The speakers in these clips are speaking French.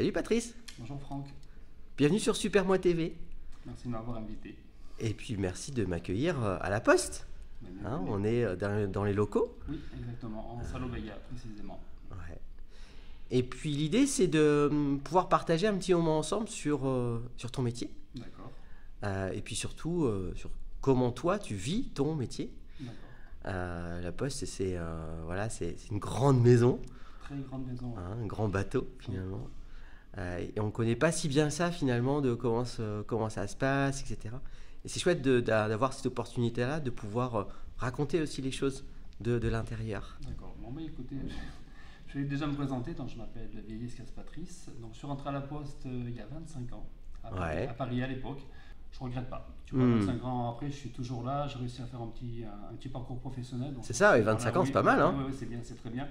Salut Patrice, Bonjour Franck, bienvenue sur Super Moi TV. merci de m'avoir invité. Et puis merci de m'accueillir à la Poste. Bienvenue. On est dans les locaux. Oui, exactement, en salle Obeya précisément. Ouais. Et puis l'idée c'est de pouvoir partager un petit moment ensemble sur ton métier. D'accord, Et puis surtout sur comment toi tu vis ton métier. d'accord. La Poste c'est une grande maison, Très grande maison. un grand bateau finalement. Et on ne connaît pas si bien ça finalement de comment ça se passe, etc. Et c'est chouette d'avoir cette opportunité-là de pouvoir raconter aussi les choses de l'intérieur. D'accord, bon bah écoutez, je vais déjà me présenter, donc je m'appelle Vieillis Patrice. Donc je suis rentré à la Poste il y a 25 ans, à Paris à l'époque. Je ne regrette pas. Tu vois, 25 ans après, je suis toujours là, j'ai réussi à faire un petit parcours professionnel. C'est ça, et 25 ans, c'est pas mal. Hein. Oui, c'est bien, c'est très bien.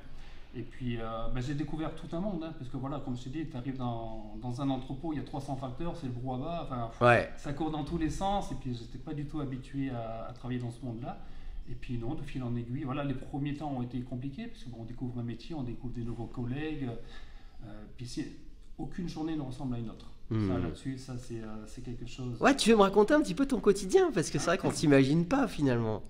Et puis, j'ai découvert tout un monde, hein, parce que voilà, comme je t'ai dit, tu arrives dans un entrepôt, il y a 300 facteurs, c'est le brouhaha, ça court dans tous les sens, et puis je n'étais pas du tout habitué à travailler dans ce monde-là. Et puis non, de fil en aiguille, voilà, les premiers temps ont été compliqués, parce qu'on découvre un métier, on découvre des nouveaux collègues, puis aucune journée ne ressemble à une autre. Ça, là-dessus, ça c'est quelque chose... Ouais, tu veux me raconter un petit peu ton quotidien, parce que c'est vrai qu'on ne s'imagine pas finalement.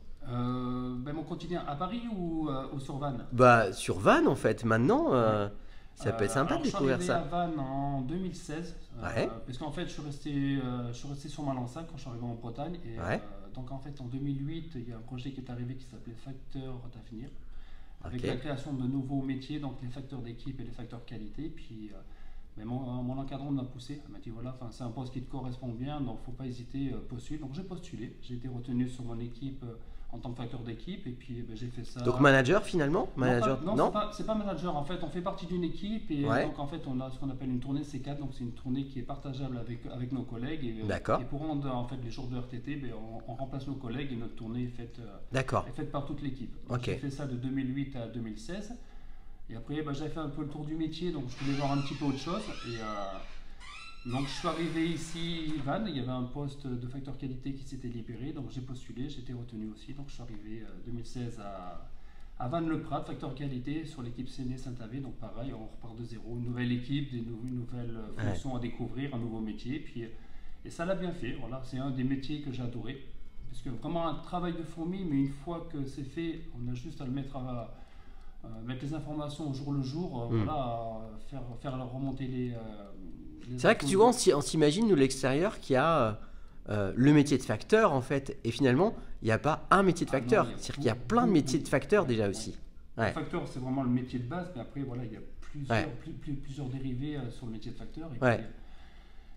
Mon quotidien à Paris ou sur Vannes? Bah sur Vannes en fait, maintenant ça peut être sympa de découvrir ça. Je suis arrivé à Vannes en 2016, parce qu'en fait je suis resté sur ma lancée quand je suis arrivé en Bretagne. Et, donc en fait en 2008 il y a un projet qui est arrivé qui s'appelait Facteurs d'avenir, avec la création de nouveaux métiers, donc les facteurs d'équipe et les facteurs qualité. Puis mon encadrant m'a poussé, elle m'a dit voilà, c'est un poste qui te correspond bien, donc faut pas hésiter, postule. Donc j'ai postulé, j'ai été retenu sur mon équipe en tant que facteur d'équipe, et puis j'ai fait ça. Donc manager finalement, manager non, c'est pas manager, en fait on fait partie d'une équipe, et donc en fait on a ce qu'on appelle une tournée C4, donc c'est une tournée qui est partageable avec nos collègues, et pour rendre en fait les jours de RTT, on remplace nos collègues et notre tournée est faite par toute l'équipe. J'ai fait ça de 2008 à 2016. Et après, j'avais fait un peu le tour du métier, donc je voulais voir un petit peu autre chose. Et donc je suis arrivé ici, Vannes, il y avait un poste de facteur qualité qui s'était libéré, donc j'ai postulé, j'ai été retenu aussi. Donc je suis arrivé 2016 à Vannes-le-Prat, facteur qualité sur l'équipe Séné Saint-Avé. Donc pareil, on repart de zéro, une nouvelle équipe, une nouvelle fonction à découvrir, un nouveau métier. Et ça l'a bien fait, voilà, c'est un des métiers que j'ai adoré. Parce que vraiment un travail de fourmi, mais une fois que c'est fait, on a juste à le mettre mettre les informations au jour le jour, faire remonter les c'est vrai que tu vois, on s'imagine nous l'extérieur qu'il y a le métier de facteur en fait, et finalement il n'y a pas un métier de facteur, c'est-à-dire qu'il y a plein de métiers de facteur déjà aussi. Le facteur c'est vraiment le métier de base, mais après voilà, il y a plusieurs dérivés sur le métier de facteur.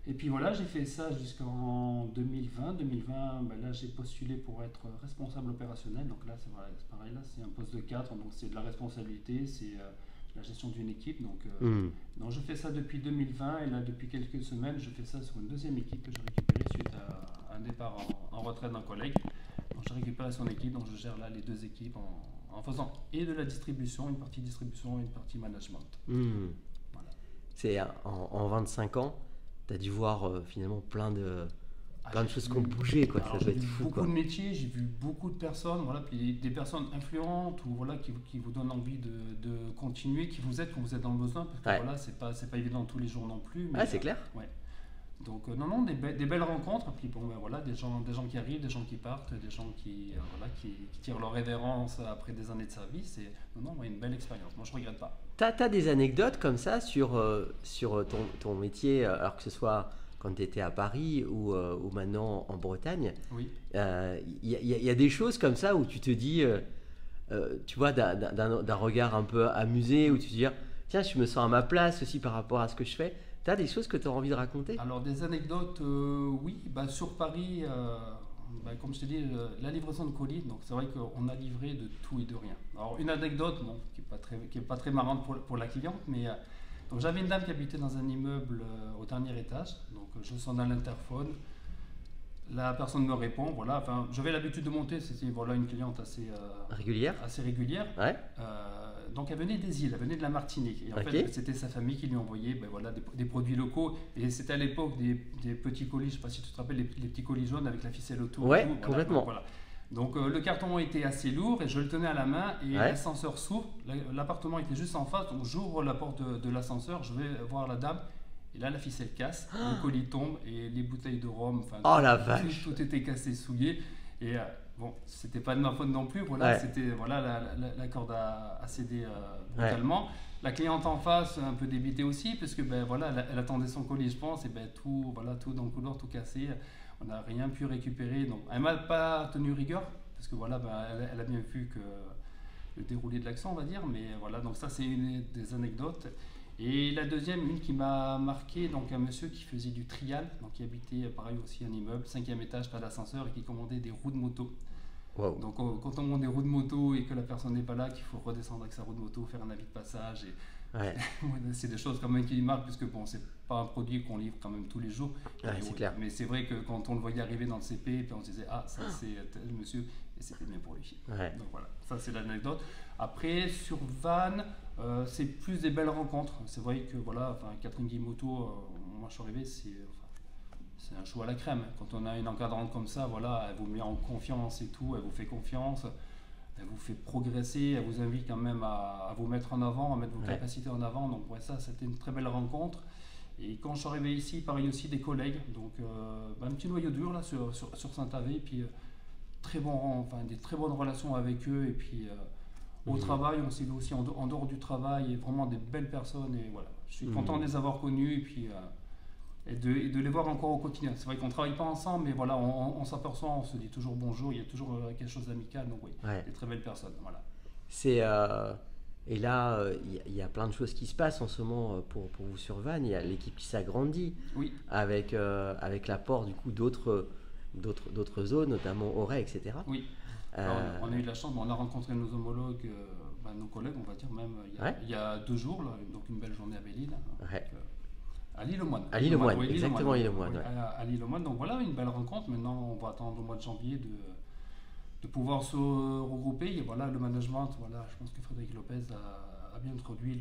Et puis voilà, j'ai fait ça jusqu'en 2020. 2020, là j'ai postulé pour être responsable opérationnel. Donc là c'est pareil, là c'est un poste de cadre, donc c'est de la responsabilité, c'est la gestion d'une équipe. Donc je fais ça depuis 2020, et là depuis quelques semaines je fais ça sur une deuxième équipe que j'ai récupérée suite à un départ en retraite d'un collègue. Donc j'ai récupéré son équipe, donc je gère là les deux équipes en faisant et de la distribution, une partie distribution et une partie management. Voilà. C'est en 25 ans. Tu as dû voir finalement plein de choses qui ont bougé, quoi. Ça doit être fou. Beaucoup de métiers, j'ai vu beaucoup de personnes, voilà, puis des personnes influentes ou voilà, qui vous donnent envie de continuer, qui vous aident quand vous êtes dans le besoin, parce que voilà, c'est pas évident tous les jours non plus. Mais, c'est clair. Donc des belles rencontres, puis voilà, des gens qui arrivent, des gens qui partent, des gens qui tirent leur révérence après des années de service. Et une belle expérience. Moi je regrette pas. T'as des anecdotes comme ça sur ton métier, alors que ce soit quand tu étais à Paris ou maintenant en Bretagne. Oui. Y a des choses comme ça où tu te dis, tu vois, d'un regard un peu amusé, où tu te dis, tiens, je me sens à ma place aussi par rapport à ce que je fais. Tu as des choses que tu as envie de raconter? Alors des anecdotes, oui. Sur Paris, comme je te dis, la livraison de colis, donc c'est vrai qu'on a livré de tout et de rien. Alors une anecdote, qui est pas très marrante pour la cliente, mais donc j'avais une dame qui habitait dans un immeuble au dernier étage, donc je sonne à l'interphone, la personne me répond, voilà, j'avais l'habitude de monter, c'était une cliente assez régulière. Donc elle venait des îles, elle venait de la Martinique, et en fait c'était sa famille qui lui envoyait des produits locaux, et c'était à l'époque des petits colis, je ne sais pas si tu te rappelles, les petits colis jaunes avec la ficelle autour. Complètement. Donc le carton était assez lourd et je le tenais à la main, et l'ascenseur s'ouvre, l'appartement était juste en face, donc j'ouvre la porte de l'ascenseur, je vais voir la dame Et là, la ficelle casse, le colis tombe et les bouteilles de rhum, oh la vache, tout était cassé, souillé. Et bon, c'était pas de ma faute non plus. Voilà, c'était la corde a cédé brutalement. La cliente en face, un peu débitée aussi, parce que elle attendait son colis, je pense, et tout dans le couloir, tout cassé. On n'a rien pu récupérer. Donc, elle m'a pas tenu rigueur, parce que elle a bien vu que le déroulé de l'action, on va dire. Mais voilà, donc ça, c'est une des anecdotes. Et la deuxième, une qui m'a marqué, donc un monsieur qui faisait du trial, donc qui habitait pareil aussi un immeuble, 5e étage, pas d'ascenseur, et qui commandait des roues de moto. Wow. Donc quand on monte des roues de moto et que la personne n'est pas là, qu'il faut redescendre avec sa roue de moto, faire un avis de passage, c'est des choses quand même qui marquent, puisque bon, c'est pas un produit qu'on livre quand même tous les jours. C'est clair. Mais c'est vrai que quand on le voyait arriver dans le CP, puis on se disait ça c'est tel monsieur, et c'était bien pour lui. Donc voilà, ça c'est l'anecdote. Après sur Vannes, c'est plus des belles rencontres. C'est vrai que Catherine Guillemoto, moi je suis arrivé, c'est un chou à la crème. Quand on a une encadrante comme ça, elle vous met en confiance et tout, elle vous fait confiance, elle vous fait progresser, elle vous invite quand même à vous mettre en avant, à mettre vos capacités en avant. Donc ça, c'était une très belle rencontre. Et quand je suis arrivé ici, pareil aussi des collègues. Donc un petit noyau dur là sur Saint-Avé, puis des très bonnes relations avec eux. Et puis au travail, on s'est vu aussi en dehors du travail, et vraiment des belles personnes. Et voilà, je suis content de les avoir connus. Et puis et de les voir encore au quotidien. C'est vrai qu'on ne travaille pas ensemble, mais on s'aperçoit, on se dit toujours bonjour, il y a toujours quelque chose d'amical, donc des très belles personnes. Voilà. Et là, il y a plein de choses qui se passent en ce moment pour vous sur Vannes. Il y a l'équipe qui s'agrandit, avec l'apport du coup d'autres zones, notamment Auray, etc. Oui. Alors, on a eu de la chance, on a rencontré nos homologues, nos collègues, on va dire même, il y a 2 jours, là, donc une belle journée à Belle-Île. À l'Île-aux-Moines. À l'Île-aux-Moines, exactement, à l'Île-aux-Moines. À l'Île-aux-Moines, donc voilà, une belle rencontre. Maintenant, on va attendre au mois de janvier de pouvoir se regrouper. Et voilà, le management, je pense que Frédéric Lopez a bien introduit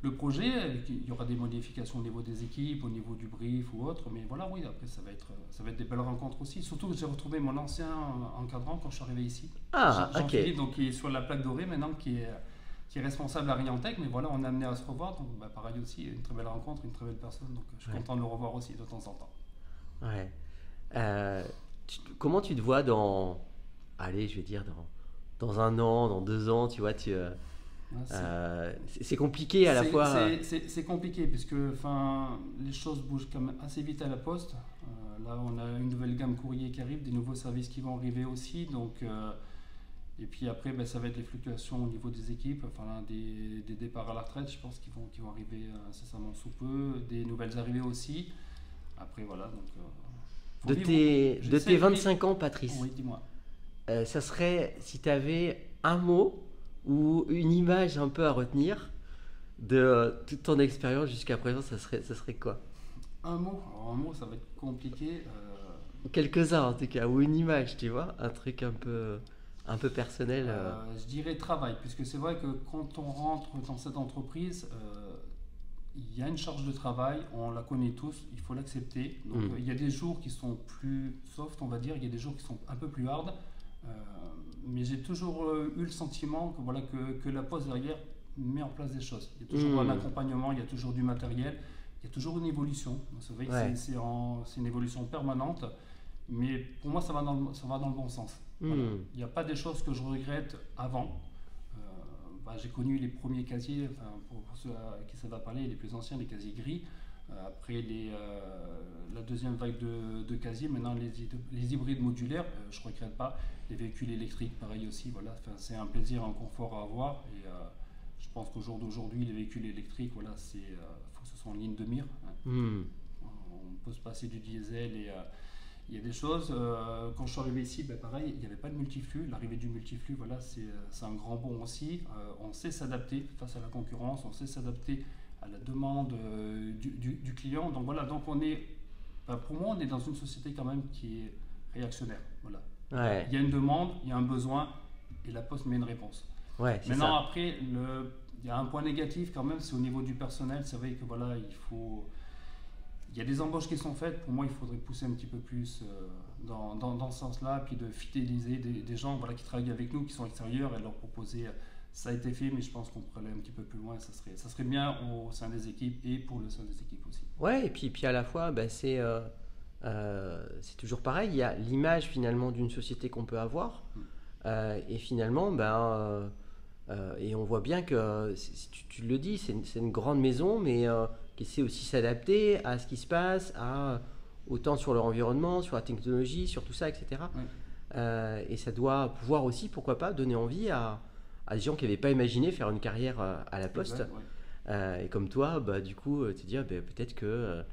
le projet. Il y aura des modifications au niveau des équipes, au niveau du brief ou autre. Mais voilà, oui, après, ça va être des belles rencontres aussi. Surtout que j'ai retrouvé mon ancien encadrant quand je suis arrivé ici. Jean-Philippe, donc, qui est sur la plaque dorée maintenant, qui est responsable à Riantec, mais voilà, on est amené à se revoir, donc pareil aussi, une très belle rencontre, une très belle personne, donc je suis content de le revoir aussi de temps en temps. Comment tu te vois dans 1 an, dans 2 ans, tu vois, c'est compliqué à la fois. C'est compliqué, puisque les choses bougent quand même assez vite à la poste. Là, on a une nouvelle gamme courrier qui arrive, des nouveaux services qui vont arriver aussi, donc... Et puis après, ça va être les fluctuations au niveau des équipes, des départs à la retraite, je pense qu'ils vont arriver incessamment sous peu, des nouvelles arrivées aussi. Après, voilà. Donc, de tes 25 ans, Patrice, oui, dis-moi. Ça serait, si tu avais un mot ou une image un peu à retenir de toute ton expérience jusqu'à présent, ça serait quoi? Un mot? Alors, un mot, ça va être compliqué. Quelques-uns en tout cas, ou une image, tu vois, un truc un peu personnel. Je dirais travail, puisque c'est vrai que quand on rentre dans cette entreprise, il y a une charge de travail, on la connaît tous, il faut l'accepter. Donc il y a des jours qui sont plus soft, on va dire, il y a des jours qui sont un peu plus hard, mais j'ai toujours eu le sentiment que la poste derrière met en place des choses. Il y a toujours un accompagnement, il y a toujours du matériel, il y a toujours une évolution. Donc, c'est vrai que c'est une évolution permanente, mais pour moi ça va dans le bon sens. Voilà. Il n'y a pas des choses que je regrette avant. J'ai connu les premiers casiers, pour ceux à qui ça va parler, les plus anciens, les casiers gris. Après la deuxième vague de casiers, maintenant les hybrides modulaires, je ne regrette pas. Les véhicules électriques, pareil aussi. Voilà. C'est un plaisir, un confort à avoir. Et je pense qu'au jour d'aujourd'hui, les véhicules électriques, faut que ce soit en ligne de mire. On peut se passer du diesel et... il y a des choses, quand je suis arrivé ici, pareil, il n'y avait pas de multiflux. L'arrivée du multiflux, c'est un grand bond aussi. On sait s'adapter face à la concurrence, on sait s'adapter à la demande du client. Donc voilà, donc on est, pour moi, on est dans une société quand même qui est réactionnaire. Voilà. Il y a une demande, il y a un besoin, et la Poste met une réponse. Maintenant, après, il y a un point négatif quand même, c'est au niveau du personnel. C'est vrai que il y a des embauches qui sont faites. Pour moi, il faudrait pousser un petit peu plus dans ce sens-là, puis de fidéliser des gens qui travaillent avec nous, qui sont extérieurs, et de leur proposer ça a été fait, mais je pense qu'on pourrait aller un petit peu plus loin. Ça serait bien au sein des équipes et pour le sein des équipes aussi. Ouais, et puis à la fois, c'est toujours pareil. Il y a l'image finalement d'une société qu'on peut avoir. Et finalement, et on voit bien que, tu le dis, c'est une grande maison, mais qui sait aussi s'adapter à ce qui se passe, autant sur leur environnement, sur la technologie, sur tout ça, etc. Oui. Et ça doit pouvoir aussi, pourquoi pas, donner envie à des gens qui n'avaient pas imaginé faire une carrière à la Poste. Exact, ouais. Et comme toi, du coup, te dire peut-être que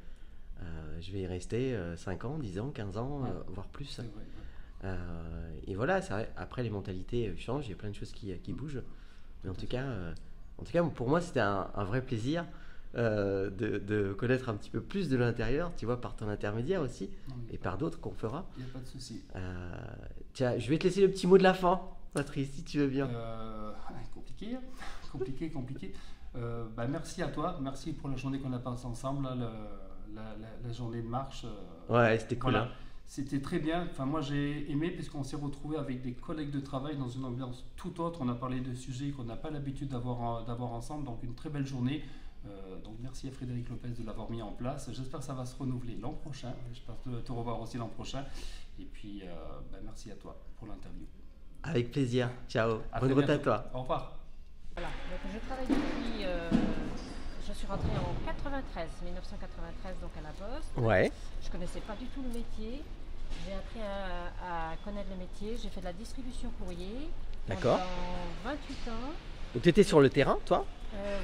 je vais y rester 5 ans, 10 ans, 15 ans, voire plus. Vrai, ouais. Et voilà, après les mentalités changent, il y a plein de choses qui bougent. Mais en tout cas, pour moi, c'était un vrai plaisir de connaître un petit peu plus de l'intérieur, tu vois, par ton intermédiaire aussi, et par d'autres qu'on fera. Il n'y a pas de souci. Tiens, je vais te laisser le petit mot de la fin, Patrice, si tu veux bien. Compliqué. Merci à toi, merci pour la journée qu'on a passée ensemble, là, la journée de marche. Ouais, c'était cool. Voilà. Hein. C'était très bien. Enfin, moi, j'ai aimé puisqu'on s'est retrouvés avec des collègues de travail dans une ambiance tout autre. On a parlé de sujets qu'on n'a pas l'habitude d'avoir ensemble. Donc, une très belle journée. Donc, merci à Frédéric Lopez de l'avoir mis en place. J'espère que ça va se renouveler l'an prochain. J'espère te revoir aussi l'an prochain. Et puis, merci à toi pour l'interview. Avec plaisir. Ciao. Bonne route à toi. Au revoir. Voilà. Donc, je travaille depuis... je suis rentrée en 1993, donc à la Poste. Ouais. Je connaissais pas du tout le métier. J'ai appris à connaître le métier. J'ai fait de la distribution courrier. D'accord. Pendant 28 ans. Donc tu étais sur le terrain, toi?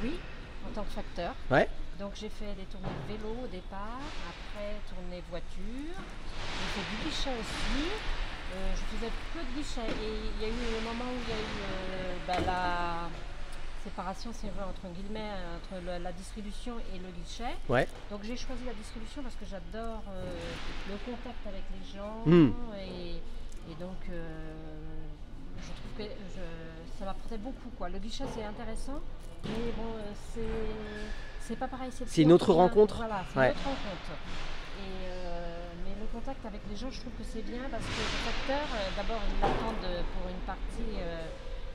Oui, en tant que facteur. Ouais. Donc j'ai fait des tournées de vélo au départ, après tournées voiture. J'ai fait du guichet aussi. Je faisais peu de guichet et il y a eu un moment où il y a eu la séparation, c'est vrai, entre la distribution et le guichet. Ouais. Donc j'ai choisi la distribution parce que j'adore le contact avec les gens et donc je trouve que ça m'apportait beaucoup, quoi. Le guichet c'est intéressant, mais bon c'est pas pareil. C'est une autre rencontre. Voilà, c'est une autre rencontre. Mais le contact avec les gens, je trouve que c'est bien parce que les facteurs, d'abord ils l'attendent pour une partie.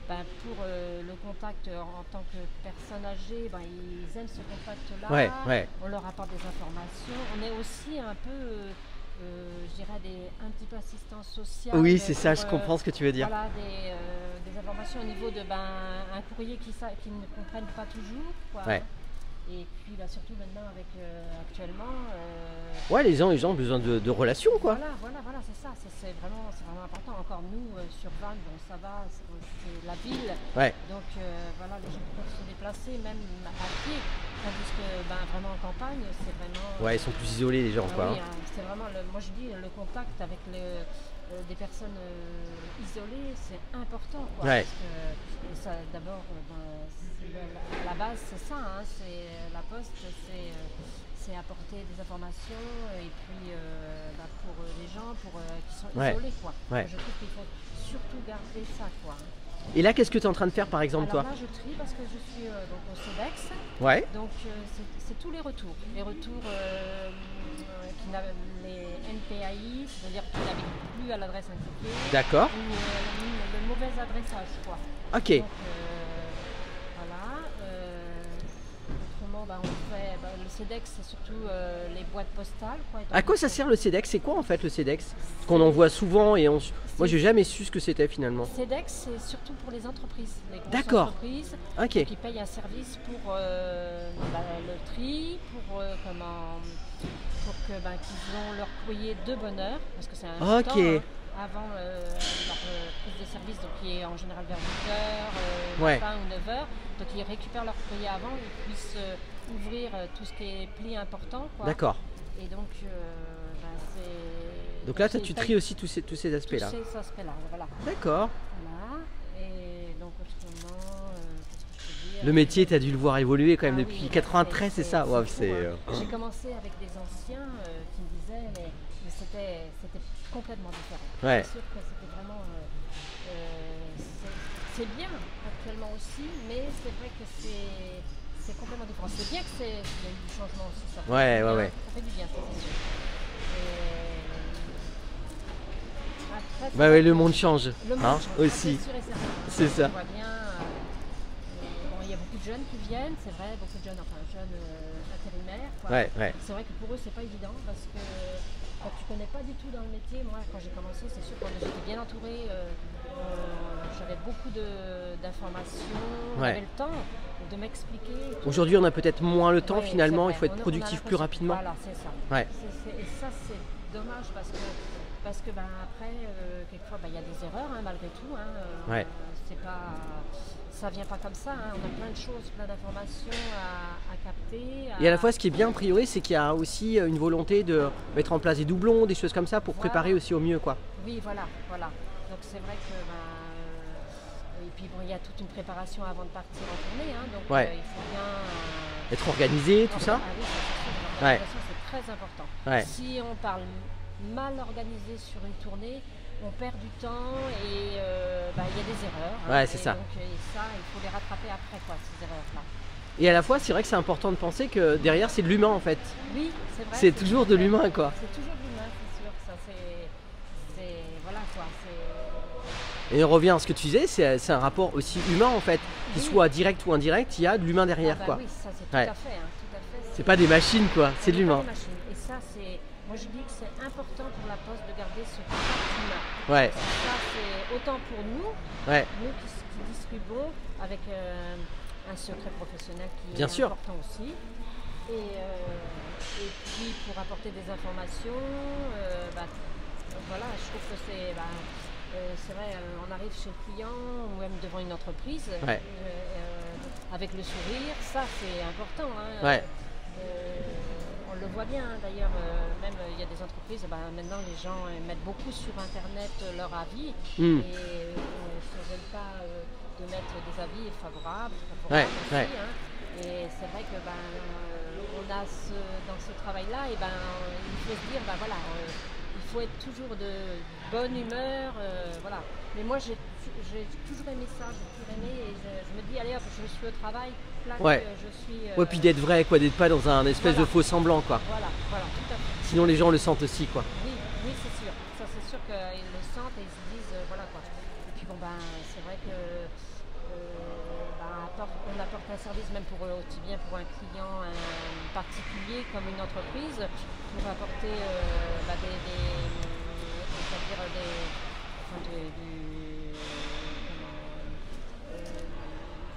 Pour le contact en tant que personne âgée, ils aiment ce contact-là. Ouais. On leur apporte des informations. On est aussi un peu, je dirais, un petit peu assistance sociale. Oui, c'est ça, je comprends ce que tu veux dire. Voilà, des informations au niveau de un courrier qu'ils ne comprennent pas toujours. Quoi. Ouais. Et puis surtout maintenant avec actuellement. Ouais, les gens ont besoin de relations, quoi. Voilà, c'est ça. C'est vraiment important. Encore nous, sur Vannes, ça va, c'est la ville. Ouais. Donc les gens peuvent se déplacer, même à pied. Tandis que vraiment en campagne, c'est vraiment. Ouais, ils sont plus isolés, les gens, quoi. Oui, c'est vraiment, moi je dis, le contact avec des personnes isolées, c'est important, quoi. Ouais. Parce que ça, d'abord, la base, c'est ça, hein, c'est la Poste, c'est apporter des informations et puis pour les gens qui sont isolés, quoi. Ouais. Je trouve qu'il faut surtout garder ça, quoi. Et là, qu'est-ce que tu es en train de faire, par exemple, Alors toi? là, je trie parce que je suis donc au CEDEX. Ouais. Donc, c'est tous les retours. Les retours les NPAI, c'est-à-dire qui n'habitent plus à l'adresse indiquée. D'accord. Ou le mauvais adressage, quoi. Ok. Donc, voilà. Autrement, on fait le CEDEX, c'est surtout les boîtes postales, quoi. À quoi ça sert le CEDEX? C'est quoi en fait le CEDEX? Parce qu'on en voit souvent et moi j'ai jamais su ce que c'était finalement. CEDEX, c'est surtout pour les entreprises, les grosses entreprises qui payent un service pour le tri, pour qu'ils ont leur courrier de bonne heure, parce que c'est important. Hein, avant leur prise de service, donc qui est en général vers 8h, matin ou 9h. Donc ils récupèrent leur courrier avant, ils puissent ouvrir tout ce qui est pli important. Quoi. D'accord. Et donc c'est... Donc là, tu tries aussi tous ces aspects-là. Tous ces aspects-là, voilà. D'accord. Voilà. Et donc autrement, qu'est-ce que je peux dire? Le métier, tu as dû le voir évoluer quand même depuis 93, c'est ça? Wow, J'ai commencé avec des anciens qui me disaient, mais c'était complètement différent. Ouais. C'est sûr que c'était vraiment... c'est bien actuellement aussi, mais c'est vrai que c'est complètement différent. C'est bien qu'il y ait eu du changement aussi. Ça fait du bien, ça c'est sûr. Après, le monde change. Le monde change, aussi. c'est sûr et certain. C'est ça. On voit bien, beaucoup de jeunes qui viennent, c'est vrai, beaucoup de jeunes, enfin jeunes intérimaires. Quoi. C'est vrai que pour eux, c'est pas évident parce que quand tu connais pas du tout dans le métier, moi quand j'ai commencé, c'est sûr que j'étais bien entourée, j'avais beaucoup d'informations, j'avais le temps de m'expliquer. Aujourd'hui, on a peut-être moins le temps finalement, il faut être productif plus rapidement. Voilà, c'est ça. Et ça, c'est dommage parce que après, quelquefois, il y a des erreurs malgré tout. C'est pas, ça vient pas comme ça. On a plein de choses, plein d'informations à capter. Et à la fois, ce qui est bien a priori, c'est qu'il y a aussi une volonté de mettre en place des doublons, des choses comme ça pour préparer aussi au mieux, quoi. Oui, voilà. Donc c'est vrai que et puis bon, il y a toute une préparation avant de partir en tournée, donc il faut bien être organisé, tout ça. Ah oui, l'organisation c'est très important. Si on parle mal organisé sur une tournée, on perd du temps et il y a des erreurs. C'est ça. Donc, et ça, il faut les rattraper après, ces erreurs-là. Et à la fois, c'est vrai que c'est important de penser que derrière, c'est de l'humain en fait. Oui, c'est vrai. C'est toujours de l'humain, quoi. C'est toujours de l'humain, c'est sûr. Ça, voilà, quoi. Et on revient à ce que tu disais, c'est un rapport aussi humain en fait. Qu'il soit direct ou indirect, il y a de l'humain derrière, quoi. Oui, ça, c'est tout à fait. Tout à fait. C'est pas des machines, quoi. C'est de l'humain. Et ça, moi je dis que c'est important pour la Poste de garder ce contact humain. Ça, c'est autant pour nous, nous qui distribuons avec un secret professionnel qui est important aussi. Et puis pour apporter des informations, je trouve que c'est vrai, on arrive chez le client ou même devant une entreprise avec le sourire, ça c'est important. On le voit bien d'ailleurs, même il y a des entreprises, maintenant les gens mettent beaucoup sur internet leur avis et ne se gênent pas de mettre des avis favorables aussi, et c'est vrai que on a dans ce travail-là, il faut se dire il faut être toujours de bonne humeur, mais moi j'ai toujours aimé ça, j'ai toujours aimé et je me dis allez hop, je suis au travail. Je suis, puis d'être vrai, quoi, d'être pas dans un espèce de faux semblant, quoi. Voilà, tout à fait. Sinon les gens le sentent aussi, quoi. Oui, c'est sûr. Ça, c'est sûr qu'ils le sentent et ils se disent voilà, quoi. Et puis c'est vrai que on apporte un service même pour aussi bien pour un client particulier comme une entreprise pour apporter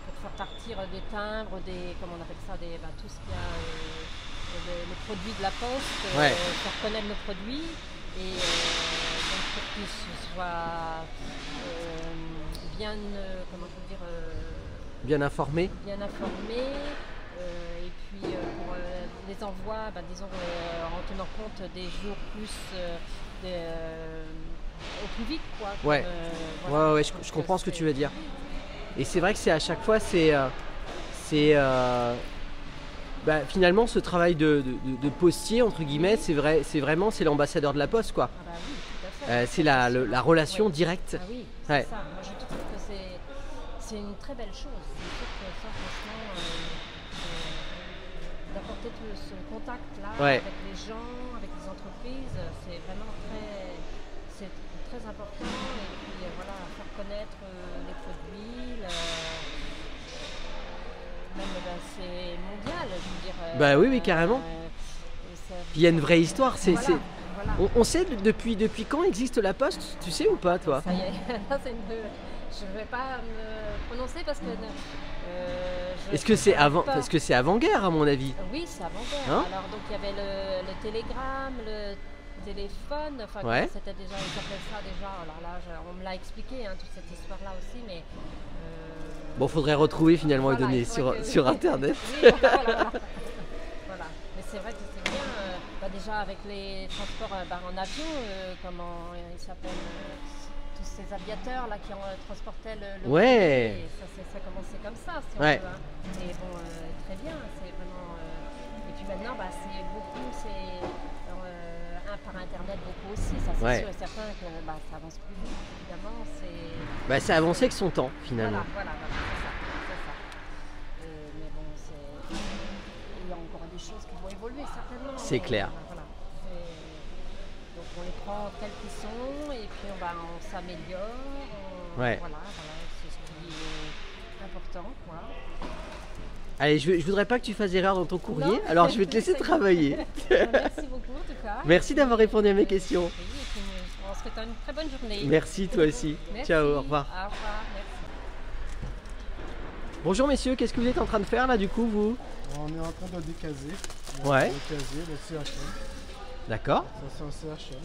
pour faire partir des timbres, comment on appelle ça, tout ce qu'il y a, le produit de la Poste, faire connaître le produit et donc pour qu'il soit bien, bien informé. Et puis pour les envois, disons en tenant compte des jours plus au plus vite, quoi. Je comprends ce que tu veux dire. Et c'est vrai que c'est à chaque fois, finalement ce travail de postier entre guillemets, c'est l'ambassadeur de la Poste, quoi. Oui, tout à fait. C'est la relation directe. Ah oui, c'est ça. Moi je trouve que c'est une très belle chose. Je trouve que ça, franchement, d'apporter tout ce contact-là avec les gens, avec les entreprises, c'est vraiment très important. Et puis faire connaître les produits, même c'est mondial, je veux dire. Oui, carrément. Puis il y a une vraie histoire. On sait depuis quand existe la Poste, tu sais ou pas, toi? Ça y est, je ne vais pas me prononcer parce que. Est-ce que c'est avant-guerre à mon avis? Oui, c'est avant-guerre. Alors donc il y avait le télégramme, le téléphone, c'était déjà, ils appelaient ça déjà. Alors là, on me l'a expliqué, toute cette histoire-là aussi, mais. Faudrait retrouver finalement les données sur internet. Oui, voilà. Mais c'est vrai que c'est bien, déjà avec les transports en avion, comment ils s'appellent, tous ces aviateurs là qui transportaient le ouais. Et ça commençait comme ça, si on veut. Et bon, très bien, c'est vraiment. Et puis maintenant, c'est beaucoup, par internet beaucoup aussi, ça c'est sûr et certain que ça avance plus vite, évidemment. Ça a avancé avec son temps finalement. Voilà, c'est ça. Mais bon, il y a encore des choses qui vont évoluer certainement. C'est clair. Donc on les prend tels qu'ils sont et puis on s'améliore. Voilà, c'est ce qui est important, quoi. Allez, je voudrais pas que tu fasses erreur dans ton courrier, non, alors je vais te laisser travailler. Merci beaucoup en tout cas. Merci d'avoir répondu à mes questions. Oui, on se souhaite une très bonne journée. Merci toi aussi. Merci. Ciao, au revoir. Au revoir, merci. Bonjour messieurs, qu'est-ce que vous êtes en train de faire là du coup vous? On est en train de décaser. Ouais. Décaser le CHM. D'accord. Ça c'est un CHM.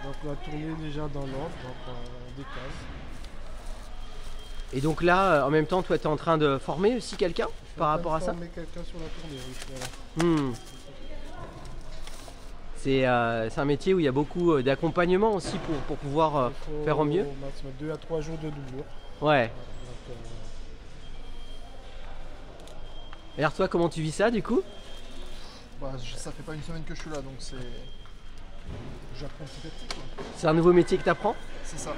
Donc on a tourné déjà dans l'ordre, donc on décase. Et donc là, en même temps, toi tu es en train de former aussi quelqu'un par rapport à ça? Former quelqu'un sur la tournée, oui. Voilà. C'est un métier où il y a beaucoup d'accompagnement aussi pour pouvoir faire au mieux. Maximum 2 à 3 jours de doublure. Ouais. Donc, Et alors toi, comment tu vis ça du coup? Ça fait pas une semaine que je suis là, donc c'est... J'apprends petit à petit, quoi. C'est un nouveau métier que tu apprends? C'est ça.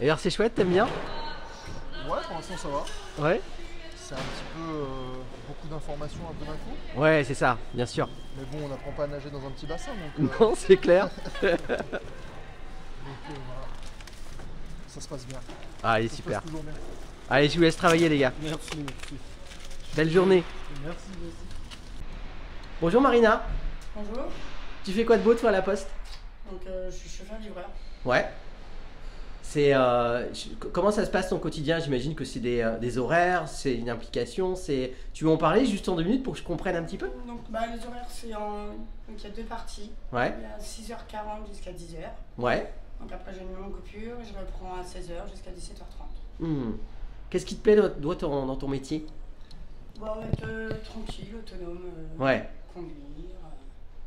Et alors c'est chouette, t'aimes bien? Ouais, pour l'instant ça va. Ouais. C'est un petit peu beaucoup d'informations un peu d'un coup. Ouais, c'est ça, bien sûr. Mais bon, on n'apprend pas à nager dans un petit bassin, donc... Non, c'est clair. Voilà. Ça se passe bien. Allez, Ça se super. passe toujours bien. Allez, je vous laisse travailler les gars. merci, merci. Belle journée. Merci, merci. Bonjour Marina. Bonjour, Tu fais quoi de beau toi à la poste? donc je suis chauffeur-livreur. Ouais. Comment ça se passe ton quotidien? J'imagine que c'est des horaires, c'est une implication, c'est... Tu veux en parler juste en 2 minutes pour que je comprenne un petit peu? Donc les horaires, donc il y a 2 parties. Ouais. Il y a 6h40 jusqu'à 10h. Ouais. Donc après j'ai une longue coupure et je reprends à 16h jusqu'à 17h30. Qu'est-ce qui te plaît dans ton métier? Être tranquille, autonome, Ouais. conduire.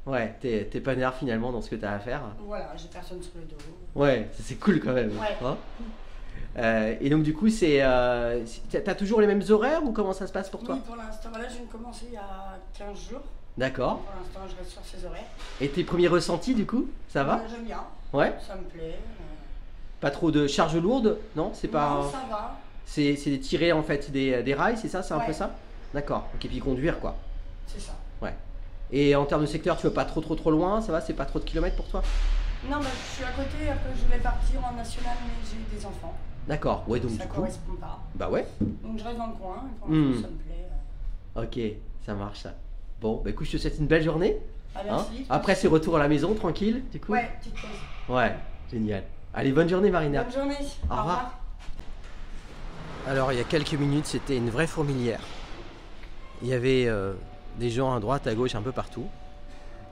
Ouais, t'es pas nerf finalement dans ce que t'as à faire. Voilà, j'ai personne sur le dos. Ouais, c'est cool quand même. Ouais. Hein? Et donc du coup, t'as toujours les mêmes horaires ou comment ça se passe pour toi? Oui, pour l'instant, voilà, je viens de commencer il y a 15 jours. D'accord. Pour l'instant, je reste sur ces horaires. Et tes premiers ressentis du coup, ça va? J'aime bien, Ouais. ça me plaît. Pas trop de charges lourdes? Non, c'est pas... Non, ça va. C'est tirer en fait des rails, c'est ça? C'est un peu Ouais. ça? D'accord. Ok, puis conduire quoi. C'est ça. Ouais. Et en termes de secteur, tu vas pas trop loin, ça va? C'est pas trop de kilomètres pour toi? Non, je suis à côté, après je voulais partir en national, mais j'ai eu des enfants. D'accord, ouais, donc Ça du coup... correspond pas. Bah ouais. Donc je reste dans le coin, et pour l'instant ça me plaît. Ok, ça marche ça. Bon, bah écoute, je te souhaite une belle journée. Ah, merci. Après, c'est retour à la maison, tranquille, du coup? Ouais, petite pause. Ouais, génial. Allez, bonne journée Marina. Bonne journée. Au revoir. Alors, il y a quelques minutes, c'était une vraie fourmilière. Il y avait des gens à droite, à gauche, un peu partout.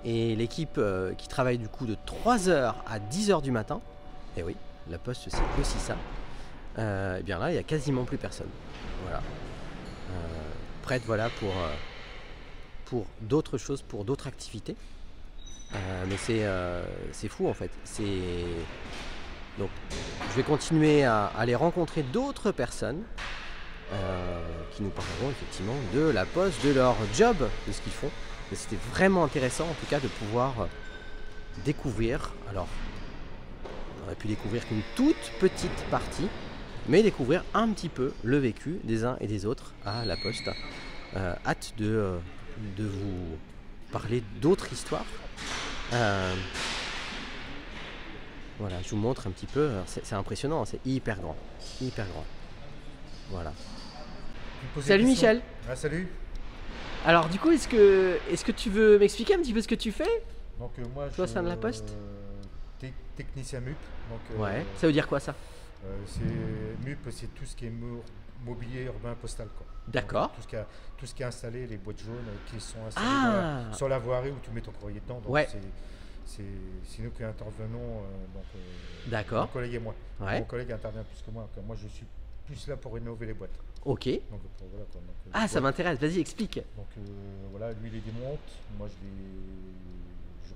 Et l'équipe qui travaille du coup de 3h à 10h du matin, et oui, la poste c'est aussi ça, et bien là, il n'y a quasiment plus personne. Voilà. Prête voilà, pour d'autres choses, pour d'autres activités. Mais c'est fou en fait. Donc, je vais continuer à aller rencontrer d'autres personnes qui nous parleront effectivement de la poste, de leur job, de ce qu'ils font. Mais c'était vraiment intéressant en tout cas de pouvoir découvrir. Alors, on aurait pu découvrir qu'une toute petite partie, mais découvrir un petit peu le vécu des uns et des autres à la poste. Hâte de vous parler d'autres histoires. Voilà, je vous montre un petit peu. C'est impressionnant, c'est hyper grand. Hyper grand. Voilà. Salut Michel. Ah, salut. Alors du coup, est-ce que tu veux m'expliquer un petit peu ce que tu fais? Donc moi toi, c'est de la poste technicien MUP. Donc, ouais, ça veut dire quoi ça? MUP, c'est tout ce qui est mobilier urbain postal. D'accord. Tout ce qui est installé, les boîtes jaunes qui sont installées sur la voirie où tu mets ton courrier dedans. Donc ouais. C'est nous qui intervenons, d'accord. Mon collègue et moi. Ouais. Mon collègue intervient plus que moi. Moi, je suis plus là pour rénover les boîtes. Ok. Donc, voilà, ça m'intéresse, vas-y, explique. Donc voilà, lui il les démonte, moi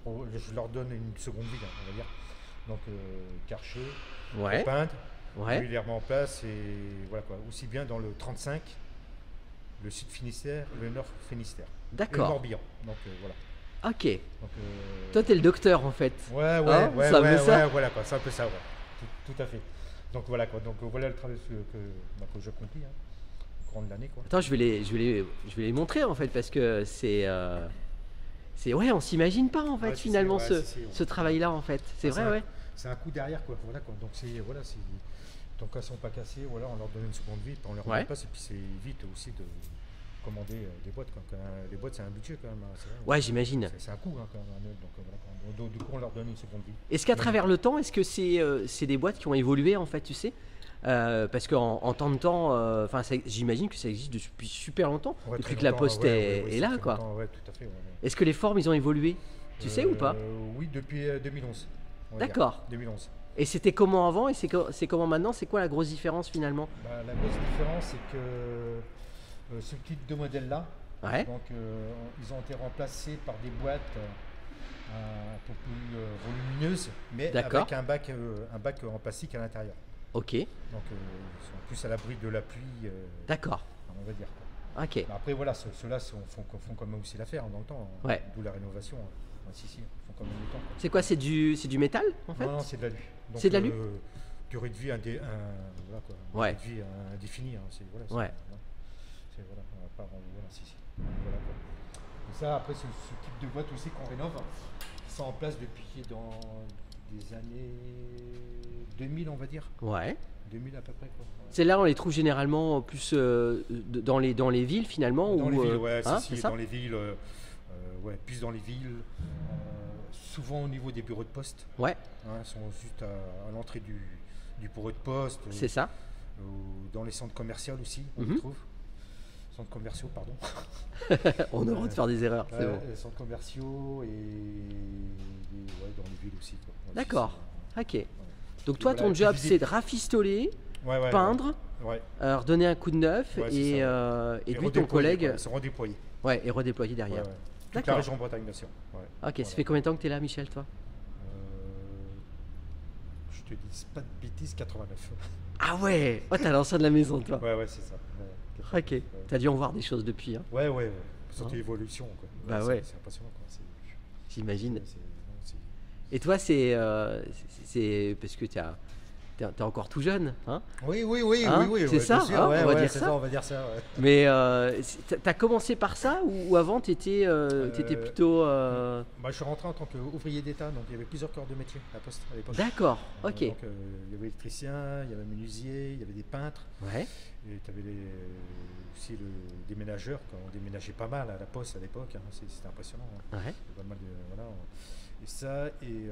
je leur donne une seconde vie, on va dire. Donc Karcher, peindre, lui il les remet en place et voilà quoi. Aussi bien dans le 35, le sud Finistère, le nord Finistère. D'accord. Le Morbihan. Donc voilà. Ok. Donc, toi t'es le docteur en fait. Ouais, voilà quoi, c'est un peu ça, ouais. Tout à fait. Donc voilà quoi. Donc voilà le travail que j'accomplis. Courant de l'année, quoi. Attends, je vais les montrer en fait parce que c'est ouais, on s'imagine pas en fait finalement ce travail-là en fait. C'est vrai, ouais. C'est un coup derrière quoi. Voilà quoi. Donc tant qu'elles ne sont pas cassées, voilà, on leur donne une seconde vie, puis on les remplace, et puis c'est vite aussi de commander des boîtes. Les boîtes, c'est un budget quand même. Ouais, j'imagine. C'est un coût quand même. Donc, du coup, on leur donne une seconde vie. Est-ce qu'à travers le temps, est-ce que c'est des boîtes qui ont évolué en fait, tu sais parce qu'en temps de temps, j'imagine que ça existe depuis super longtemps, depuis que la Poste est là, quoi. Ouais, tout à fait. Est-ce que les formes, ils ont évolué, tu sais ou pas? Oui, depuis 2011. D'accord. 2011. Et c'était comment avant et c'est comment maintenant? C'est quoi la grosse différence finalement? La grosse différence, c'est que ce type de modèle-là, donc ils ont été remplacés par des boîtes un peu plus volumineuses, mais avec un bac en plastique à l'intérieur. Ok. Donc ils sont plus à l'abri de la pluie. D'accord. On va dire. Ok. Après voilà, ceux-là font quand même aussi l'affaire dans le temps. Ouais. D'où la rénovation. Si, font quand même le temps. C'est quoi? C'est du métal en fait? Non, c'est de l'alu. C'est de l'alu. Durée de vie indéfinie. Voilà, Et ça, après, ce type de boîte aussi qu'on rénove, qui sont en place depuis dans des années 2000, on va dire. Ouais. 2000 à peu près. Celles-là, on les trouve généralement plus dans les villes finalement. Dans les villes, c'est ça dans les villes, plus dans les villes. Souvent au niveau des bureaux de poste. Ouais. Ils sont juste à l'entrée du bureau de poste. C'est ça. Dans les centres commerciaux aussi, on les trouve. Centres commerciaux, pardon. On a le droit de faire des erreurs, c'est bon. Les centres commerciaux et dans les villes aussi. D'accord, ok. Donc toi, ton job, c'est de rafistoler, peindre, redonner un coup de neuf et lui, ton collègue... se redéployer. Ouais, et redéployer derrière. Toute la région Bretagne, bien sûr. Ok, ça fait combien de temps que tu es là, Michel, toi? Je te dis pas de bêtises, 89. Ah ouais, t'as l'ancien de la maison, toi. Ouais, c'est ça. Ok, t'as dû en voir des choses depuis. Hein. Ouais. Surtout l'évolution. Bah c'est impressionnant. J'imagine. Et toi, c'est parce que t'es encore tout jeune, hein? Oui. C'est ça, on va dire ça. On va dire ça. Ouais. Mais t'as commencé par ça ou avant t'étais plutôt. Je suis rentré en tant qu'ouvrier d'État, donc il y avait plusieurs corps de métier à la Poste à l'époque. D'accord, ok. Donc il y avait électricien, il y avait menuisier, il y avait des peintres. Ouais. Et tu avais aussi des ménageurs, quand on déménageait pas mal à la Poste à l'époque, c'était impressionnant. Ouais. Pas mal et ça, il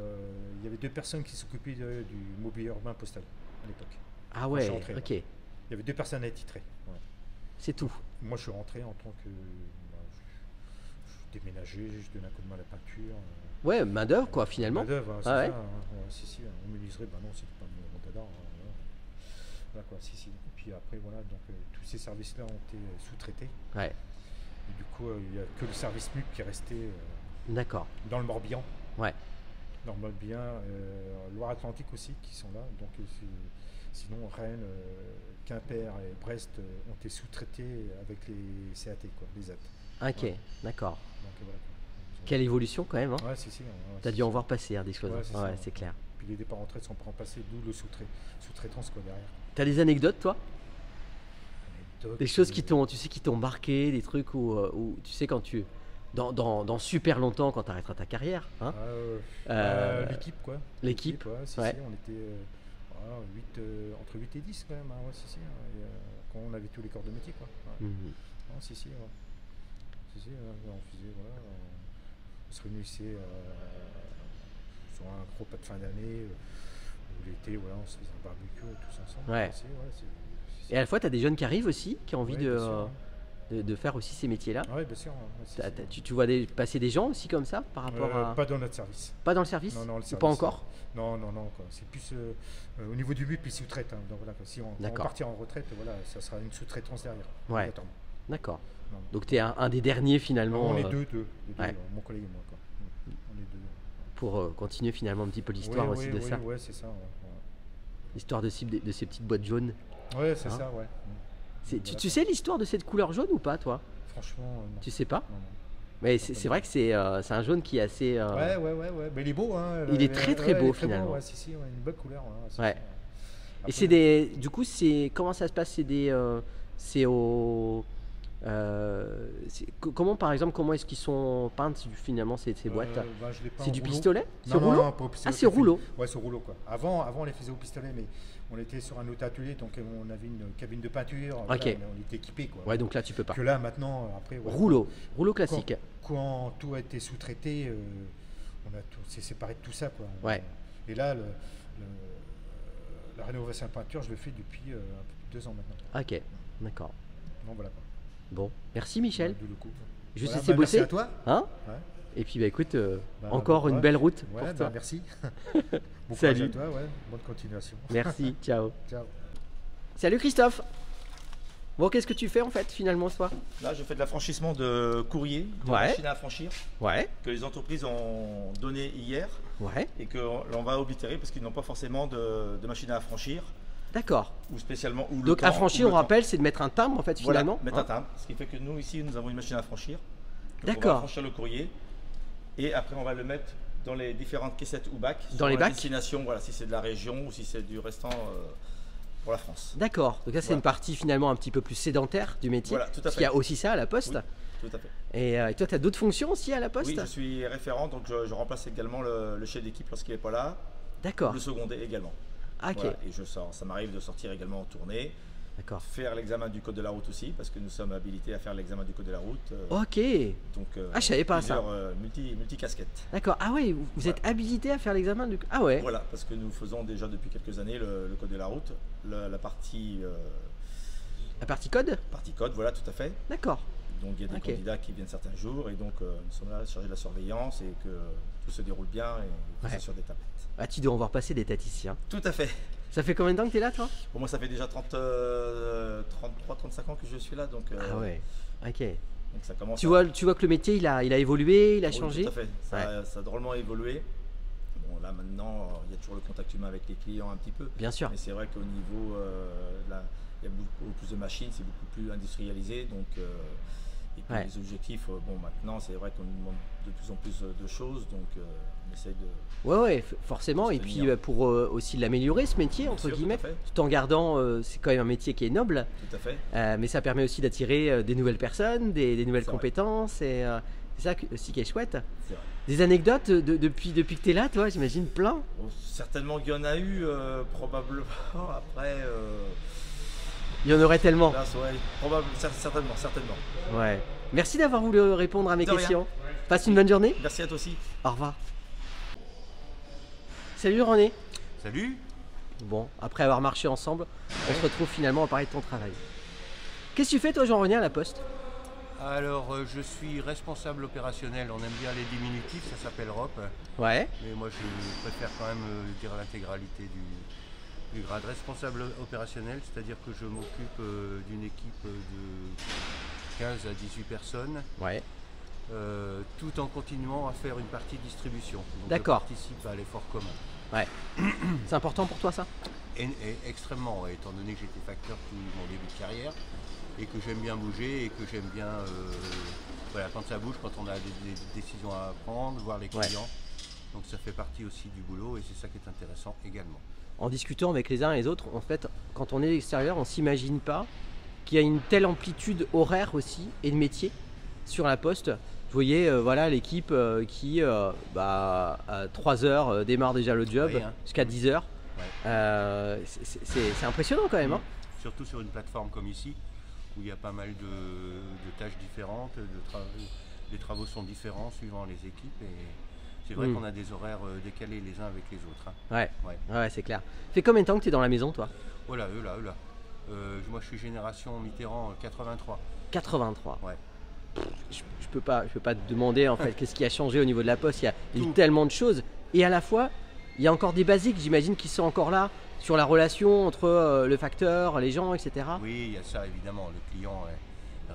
y avait 2 personnes qui s'occupaient du mobilier urbain postal à l'époque. Ah ouais, ok. Il y avait 2 personnes attitrées. Ouais. C'est tout. Moi, je suis rentré en tant que je déménageais, je donnais un coup de main à la peinture. Ouais, main d'œuvre quoi, finalement. Main d'œuvre, c'est ça. On me liserait, non, c'était pas mon dada. Voilà quoi, si. Et puis après, donc tous ces services-là ont été sous-traités. Ouais. Et du coup, il n'y a que le service MUC qui est resté. D'accord. Dans le Morbihan. Ouais. Dans le Morbihan, Loire-Atlantique aussi qui sont là. Donc sinon Rennes, Quimper et Brest ont été sous-traités avec les CAT, les ZAT. Ok, d'accord. Donc voilà. Quelle évolution quand même. Hein. Ouais, T'as dû en voir passer des choses. Ouais, c'est clair. Puis les départs en retraite sont pas remplacés, d'où le sous-traitance derrière. T'as des anecdotes toi? Des choses qui t'ont marqué, des trucs où tu sais quand tu dans super longtemps quand tu arrêteras ta carrière. Hein l'équipe quoi. L'équipe. On était entre 8 et 10 quand même. Quand on avait tous les corps de métier quoi. Ouais. On faisait on se réunissait sur un gros pas de fin d'année où l'été on se faisait un barbecue tous ensemble. Ouais. Et à la fois tu as des jeunes qui arrivent aussi qui ont envie de faire aussi ces métiers-là. Oui, bien sûr. Tu vois passer des gens aussi comme ça par rapport à... Pas dans notre service. Pas dans le service? Non, le service. Pas encore? Non. Quoi. C'est plus au niveau du but, puis sous-traite. Donc voilà, si on partir en retraite, ça sera une sous-traitance derrière. Ouais. D'accord. Donc tu es un des derniers finalement. On est deux, mon collègue et moi. Quoi. On est 2. Pour continuer finalement un petit peu l'histoire aussi de ça. Oui, c'est ça. L'histoire de ces petites boîtes jaunes. Oui, c'est ça, ouais. Tu sais l'histoire de cette couleur jaune ou pas, toi? Franchement, non. Tu sais pas? Non. Mais c'est vrai que c'est un jaune qui est assez... Ouais. Mais il est beau, hein. Il est très beau, finalement. Beau, une belle couleur. Ouais. Après, et du coup, comment ça se passe? C'est au... comment est-ce qu'ils sont peintes finalement ces boîtes? C'est du pistolet? Non, pas au pistolet. Ah, c'est rouleau. Ouais, c'est rouleau quoi. Avant on les faisait au pistolet, mais on était sur un autre atelier, donc on avait une cabine de peinture. Ok. Voilà, on était équipé, quoi. Ouais, donc là tu peux pas. Que là maintenant, après. Ouais, rouleau classique. Quand tout a été sous-traité, on a tout, c'est séparé de tout ça, quoi. Ouais. Et là, la rénovation de peinture, je le fais depuis un peu plus de 2 ans maintenant. Ok, d'accord. Bon, voilà. Bon, merci Michel. Le coup. Je Voilà, sais c'est bosser. merci à toi. Hein Ouais. Et puis écoute, encore une belle route pour toi. Merci. Bon Salut. courage à toi, bonne continuation. Merci, ciao. Ciao. Salut Christophe. Bon, qu'est-ce que tu fais en fait finalement ce soir? Là, je fais de l'affranchissement de courrier, de machines à affranchir, que les entreprises ont donné hier et que l'on va oblitérer parce qu'ils n'ont pas forcément de machines à affranchir. D'accord. Ou spécialement. Ou donc affranchir, on rappelle, c'est de mettre un timbre en fait finalement. Voilà, mettre un timbre. Ce qui fait que nous ici, nous avons une machine à affranchir. D'accord. On va affranchir le courrier et après on va le mettre dans les différentes caissettes ou bacs. Dans les bacs. Destination, voilà, si c'est de la région ou si c'est du restant pour la France. D'accord. Donc là, c'est une partie finalement un petit peu plus sédentaire du métier. Voilà, tout à fait. Parce qu'il y a aussi ça à la Poste. Oui, tout à fait. Et toi, tu as d'autres fonctions aussi à la Poste? Oui, je suis référent, donc je remplace également le chef d'équipe lorsqu'il n'est pas là. D'accord. Le secondé également. Ok. Voilà, et je sors. Ça m'arrive de sortir également en tournée. D'accord. Faire l'examen du code de la route aussi, parce que nous sommes habilités à faire l'examen du code de la route. Ok. Donc, je savais pas ça. Multi-casquettes. D'accord. Ah ouais, vous êtes habilité à faire l'examen du. Ah ouais. Voilà, parce que nous faisons déjà depuis quelques années le code de la route, la partie. La partie code. Partie code, voilà, tout à fait. D'accord. Donc il y a des candidats qui viennent certains jours et donc nous sommes là chargés de la surveillance et que tout se déroule bien et que c'est sur des tablettes. Ah, tu dois en voir passer des taticiens. Tout à fait. Ça fait combien de temps que tu es là, toi? Bon, moi, ça fait déjà 33-35 ans que je suis là. Donc, ah ouais, ok. Donc ça commence tu vois que le métier, il a évolué, il a changé? Tout à fait, ça a drôlement évolué. Bon, là, maintenant, il y a toujours le contact humain avec les clients un petit peu. Bien sûr. Mais c'est vrai qu'au niveau, il y a beaucoup plus de machines, c'est beaucoup plus industrialisé. Donc, et puis les objectifs, bon, maintenant, c'est vrai qu'on nous demande de plus en plus de choses. Donc, on essaie de... Ouais, forcément. Et puis pour aussi l'améliorer, ce métier, entre guillemets, tout en gardant, c'est quand même un métier qui est noble. Tout à fait. Mais ça permet aussi d'attirer des nouvelles personnes, des nouvelles compétences. Et c'est ça aussi qui est chouette. C'est vrai. Des anecdotes depuis que tu es là, toi, j'imagine plein. Bon, certainement qu'il y en a eu, probablement. Après... Il y en aurait tellement. Là, certainement. Ouais. Merci d'avoir voulu répondre à mes questions. Rien. Passe une bonne journée. Merci à toi aussi. Au revoir. Salut René. Salut. Bon, après avoir marché ensemble, on se retrouve finalement à parler de ton travail. Qu'est-ce que tu fais toi, Jean-René, à la Poste? Alors, je suis responsable opérationnel. On aime bien les diminutifs, ça s'appelle ROP. Ouais. Mais moi, je préfère quand même dire l'intégralité du grade responsable opérationnel, c'est-à-dire que je m'occupe d'une équipe de 15 à 18 personnes. Ouais. Tout en continuant à faire une partie distribution. D'accord. Je participe à l'effort commun. Ouais. C'est important pour toi ça? Et extrêmement, étant donné que j'étais facteur tout mon début de carrière et que j'aime bien bouger et que j'aime bien voilà, quand ça bouge, quand on a des décisions à prendre, voir les clients. Ouais. Donc ça fait partie aussi du boulot et c'est ça qui est intéressant également. En discutant avec les uns et les autres, en fait, quand on est extérieur, on ne s'imagine pas qu'il y a une telle amplitude horaire aussi et de métier sur la Poste. Vous voyez, voilà l'équipe qui, à 3h, démarre déjà le job jusqu'à 10h. Ouais. C'est impressionnant quand même. Hein. Surtout sur une plateforme comme ici, où il y a pas mal de tâches différentes, les travaux sont différents suivant les équipes. Et c'est vrai qu'on a des horaires décalés les uns avec les autres. Hein. Ouais, c'est clair. Fait combien de temps que tu es dans la maison, toi? Oh là. Moi, je suis génération Mitterrand 83. 83. Ouais. Je peux pas te demander en fait qu'est-ce qui a changé au niveau de la Poste. Il y a eu tellement de choses et à la fois il y a encore des basiques, j'imagine, qui sont encore là sur la relation entre le facteur, les gens, etc. Oui, il y a ça évidemment. Le client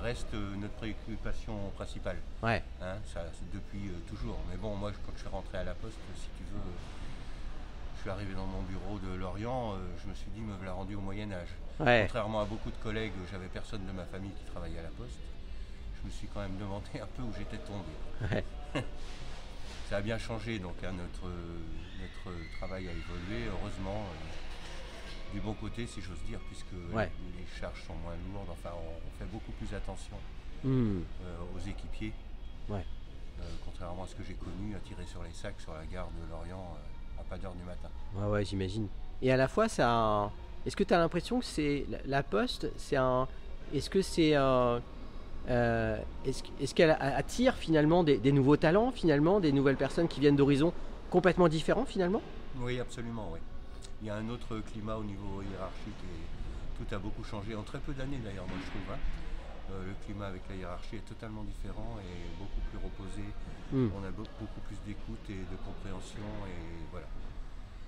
reste notre préoccupation principale. Ouais. Hein, ça c'est depuis toujours. Mais bon, moi quand je suis rentré à la Poste, si tu veux, je suis arrivé dans mon bureau de Lorient, je me suis dit me voilà rendu au Moyen-Âge. Ouais. Contrairement à beaucoup de collègues, j'avais personne de ma famille qui travaillait à la Poste. Je me suis quand même demandé un peu où j'étais tombé. Ouais. Ça a bien changé, donc hein, notre travail a évolué, heureusement, du bon côté si j'ose dire, puisque les charges sont moins lourdes, enfin on fait beaucoup plus attention aux équipiers. Ouais. Contrairement à ce que j'ai connu, à tirer sur les sacs sur la gare de Lorient à pas d'heure du matin. Ouais, j'imagine. Et à la fois ça est-ce que tu as l'impression que c'est la Poste, est-ce qu'elle attire finalement des nouveaux talents, finalement, des nouvelles personnes qui viennent d'horizons complètement différents finalement? Oui, absolument, oui. Il y a un autre climat au niveau hiérarchique et tout a beaucoup changé en très peu d'années d'ailleurs, moi je trouve. Le climat avec la hiérarchie est totalement différent et beaucoup plus reposé. On a beaucoup plus d'écoute et de compréhension et voilà.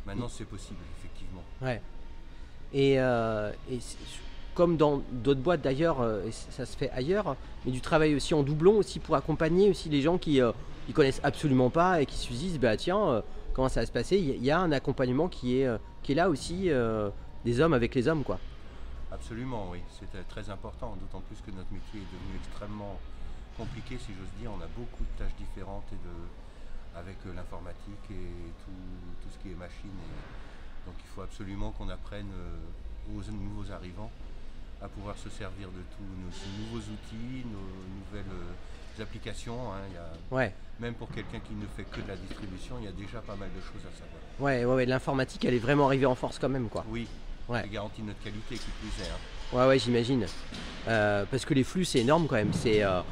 Maintenant c'est possible, effectivement. Ouais. Et comme dans d'autres boîtes d'ailleurs, ça se fait ailleurs, mais du travail aussi en doublon aussi pour accompagner aussi les gens qui connaissent absolument pas et qui se disent bah tiens, comment ça va se passer? Il y a un accompagnement qui est là aussi, des hommes avec les hommes, quoi. Absolument, oui, c'est très important, d'autant plus que notre métier est devenu extrêmement compliqué, si j'ose dire. On a beaucoup de tâches différentes avec l'informatique et tout ce qui est machine. Donc il faut absolument qu'on apprenne aux nouveaux arrivants à pouvoir se servir de tous nos nouveaux outils, nos nouvelles applications. Même pour quelqu'un qui ne fait que de la distribution, il y a déjà pas mal de choses à savoir. Ouais, l'informatique, elle est vraiment arrivée en force quand même, quoi. Oui, c'est garanti notre qualité qui plus est. Ouais, j'imagine. Parce que les flux, c'est énorme quand même. Je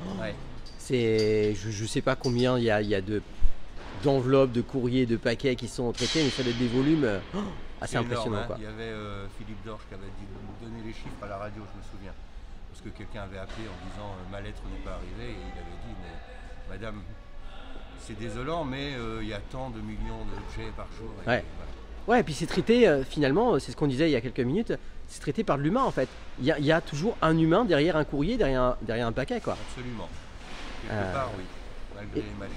sais pas combien il y a d'enveloppes, de courriers, de paquets qui sont traités, mais ça doit être des volumes assez impressionnants. Il y avait Philippe Dorche qui avait donné les chiffres à la radio, je me souviens. Parce que quelqu'un avait appelé en disant ma lettre n'est pas arrivée, et il avait dit mais madame, c'est désolant, mais il y a tant de millions d'objets par jour. Et puis c'est traité finalement, c'est ce qu'on disait il y a quelques minutes, c'est traité par de l'humain en fait. Il y a toujours un humain derrière un courrier, derrière un paquet, quoi. Absolument. Quelque part, oui. Malgré les machines,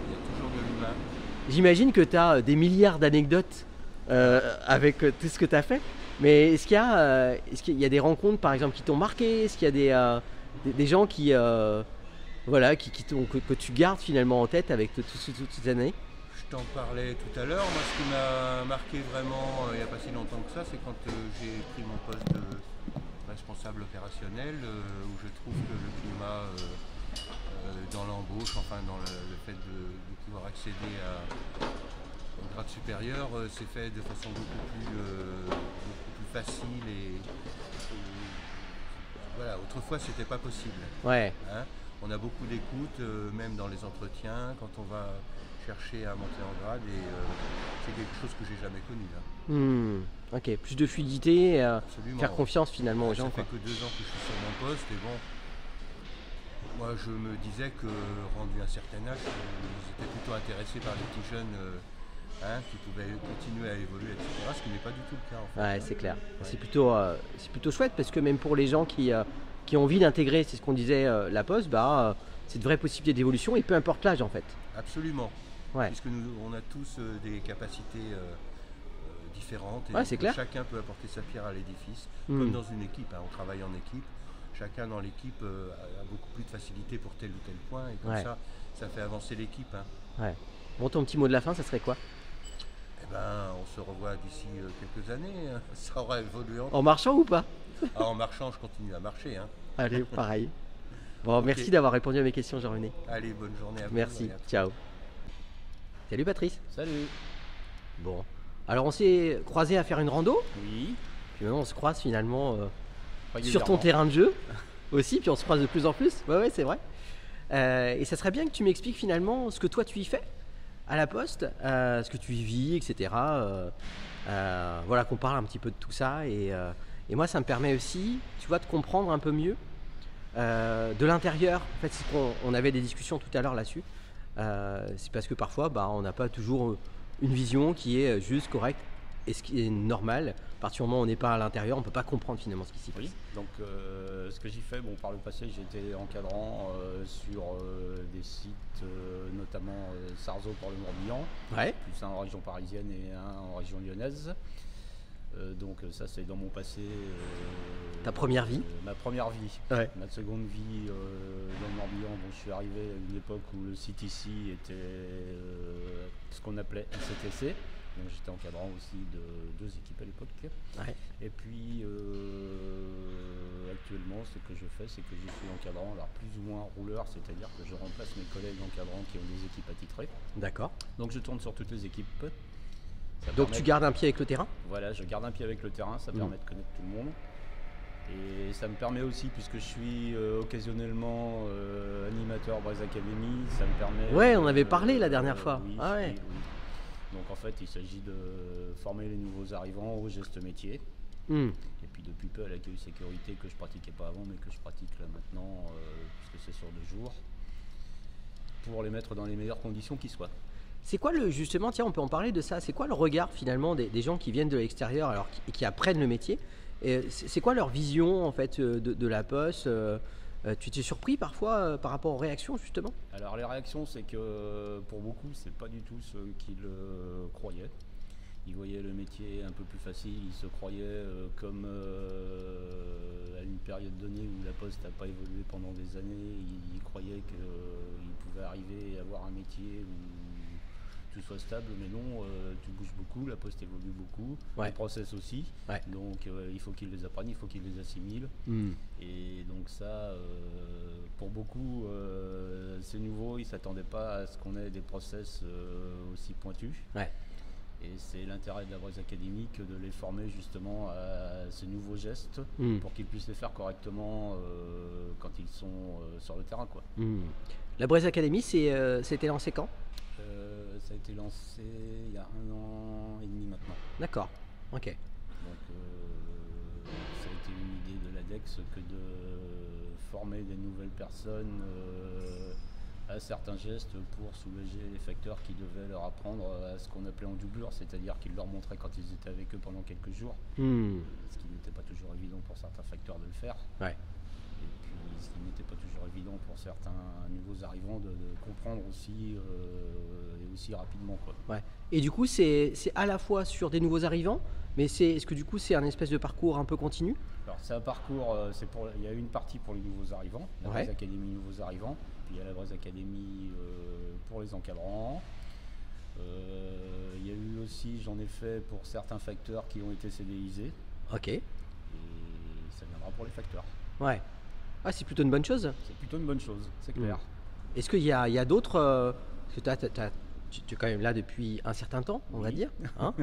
il y a toujours de l'humain. J'imagine que tu as des milliards d'anecdotes avec tout ce que tu as fait. Mais est-ce qu'il y a des rencontres par exemple qui t'ont marqué? Est-ce qu'il y a des gens que tu gardes finalement en tête avec toutes ces années? Je t'en parlais tout à l'heure. Moi, ce qui m'a marqué vraiment il n'y a pas si longtemps que ça, c'est quand j'ai pris mon poste de responsable opérationnel, où je trouve que le climat dans l'embauche, enfin dans le fait de pouvoir accéder au grade supérieur, s'est fait de façon beaucoup plus facile et voilà. Autrefois, c'était pas possible. On a beaucoup d'écoute, même dans les entretiens, quand on va chercher à monter en grade, et c'est quelque chose que j'ai jamais connu. Ok, plus de fluidité, faire confiance finalement aux gens. Ça fait que 2 ans que je suis sur mon poste et bon, moi je me disais que rendu un certain âge, ils étaient plutôt intéressés par les petits jeunes qui pouvaient continuer à évoluer, etc. Ce qui n'est pas du tout le cas en fait. Ouais, c'est clair. C'est plutôt chouette parce que même pour les gens qui ont envie d'intégrer, c'est ce qu'on disait, la Poste, c'est de vraies possibilités d'évolution et peu importe l'âge en fait. Absolument. Puisque on a tous des capacités différentes et c'est clair. Chacun peut apporter sa pierre à l'édifice, comme dans une équipe. On travaille en équipe, chacun dans l'équipe a beaucoup plus de facilité pour tel ou tel point et comme ça fait avancer l'équipe. Bon, ton petit mot de la fin, ça serait quoi? On se revoit d'ici quelques années, ça aura évolué. En marchant ou pas? En marchant, je continue à marcher. Allez, pareil. Bon, merci d'avoir répondu à mes questions, Jean-René. Allez, bonne journée à vous. Merci, ciao. Salut Patrice. Salut. Bon, alors on s'est croisés à faire une rando. Oui. Puis maintenant on se croise finalement sur ton terrain de jeu aussi, puis on se croise de plus en plus. Ouais, c'est vrai. Et ça serait bien que tu m'expliques finalement ce que toi tu y fais à la Poste, ce que tu y vis, etc. Voilà, qu'on parle un petit peu de tout ça. Et moi ça me permet aussi, tu vois, de comprendre un peu mieux de l'intérieur. En fait, on avait des discussions tout à l'heure là-dessus. C'est parce que parfois on n'a pas toujours une vision qui est juste correcte et ce qui est normal. À partir du moment où on n'est pas à l'intérieur, on ne peut pas comprendre finalement ce qui s'y passe. Oui, donc ce que j'y fais, par le passé j'étais encadrant sur des sites, notamment Sarzeau pour le Morbihan, plus un en région parisienne et un en région lyonnaise. Donc ça c'est dans mon passé. Ta première vie? Ma première vie. Ma seconde vie dans le Morbihan. Je suis arrivé à une époque où le site ici était ce qu'on appelait un CTC. Donc j'étais encadrant aussi de 2 équipes à l'époque. Et puis actuellement ce que je fais, c'est que je suis encadrant, alors plus ou moins rouleur, c'est-à-dire que je remplace mes collègues encadrants qui ont des équipes attitrées. D'accord. Donc je tourne sur toutes les équipes. Donc tu gardes un pied avec le terrain? Voilà, je garde un pied avec le terrain, ça permet de connaître tout le monde. Et ça me permet aussi, puisque je suis occasionnellement animateur Braise Academy, ça me permet... Ouais, on avait parlé la dernière fois. Oui, ah ouais. Oui. Donc en fait, il s'agit de former les nouveaux arrivants aux gestes métiers. Et puis depuis peu à l'accueil sécurité que je pratiquais pas avant, mais que je pratique là maintenant, puisque c'est sur 2 jours, pour les mettre dans les meilleures conditions qui soient. C'est quoi justement, tiens, on peut en parler de ça, c'est quoi le regard finalement des gens qui viennent de l'extérieur alors qui apprennent le métier? C'est quoi leur vision en fait de la poste? Tu t'es surpris parfois par rapport aux réactions justement? Alors les réactions, c'est que pour beaucoup, c'est pas du tout ce qu'ils croyaient. Ils voyaient le métier un peu plus facile, ils se croyaient comme à une période donnée où la poste n'a pas évolué pendant des années, ils croyaient qu'ils pouvaient arriver et avoir un métier où tout soit stable, mais non, tu bouges beaucoup, la poste évolue beaucoup, le process aussi, donc il faut qu'ils les apprennent, il faut qu'ils les assimilent, et donc ça, pour beaucoup, c'est nouveau, ils ne s'attendaient pas à ce qu'on ait des process aussi pointus. Et c'est l'intérêt de la Braise Academy que de les former justement à ces nouveaux gestes pour qu'ils puissent les faire correctement quand ils sont sur le terrain, quoi. La Braise Academy, c'était lancé quand? Ça a été lancé il y a 1 an et demi maintenant. D'accord, ok. Donc ça a été une idée de l'ADEX que de former des nouvelles personnes à certains gestes pour soulager les facteurs qui devaient leur apprendre à ce qu'on appelait en doublure, c'est-à-dire qu'ils leur montraient quand ils étaient avec eux pendant quelques jours, ce qui n'était pas toujours évident pour certains facteurs de le faire. Et puis ce qui n'était pas toujours évident pour certains nouveaux arrivants de comprendre aussi et aussi rapidement, quoi. Et du coup c'est à la fois sur des nouveaux arrivants, mais est-ce que du coup c'est un espèce de parcours un peu continu? Alors c'est un parcours, il y a une partie pour les nouveaux arrivants, la Braise Academy nouveaux arrivants, puis il y a la Braise Academy pour les encadrants. Il y a eu aussi, j'en ai fait pour certains facteurs qui ont été CDIsés. Ok. Et ça viendra pour les facteurs. Ah, c'est plutôt une bonne chose. C'est plutôt une bonne chose, c'est clair. Est-ce qu'il y a d'autres... parce que tu es quand même là depuis un certain temps, on va dire, hein.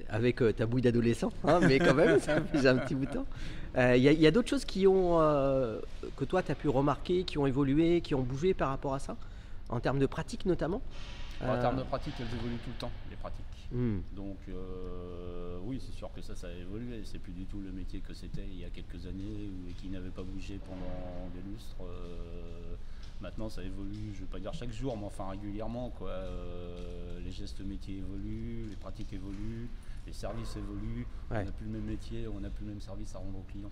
Avec ta bouille d'adolescent, hein, mais quand même, ça fait un petit bout de temps. Il y a d'autres choses que toi tu as pu remarquer, qui ont évolué, qui ont bougé par rapport à ça, en termes de pratique notamment? En termes de pratique, elles évoluent tout le temps, les pratiques. Donc oui, c'est sûr que ça a évolué. C'est plus du tout le métier que c'était il y a quelques années et qui n'avait pas bougé pendant des lustres. Maintenant, ça évolue, je ne vais pas dire chaque jour, mais enfin régulièrement, quoi. Les gestes métiers évoluent, les pratiques évoluent, les services évoluent. On n'a plus le même métier, on n'a plus le même service à rendre aux clients.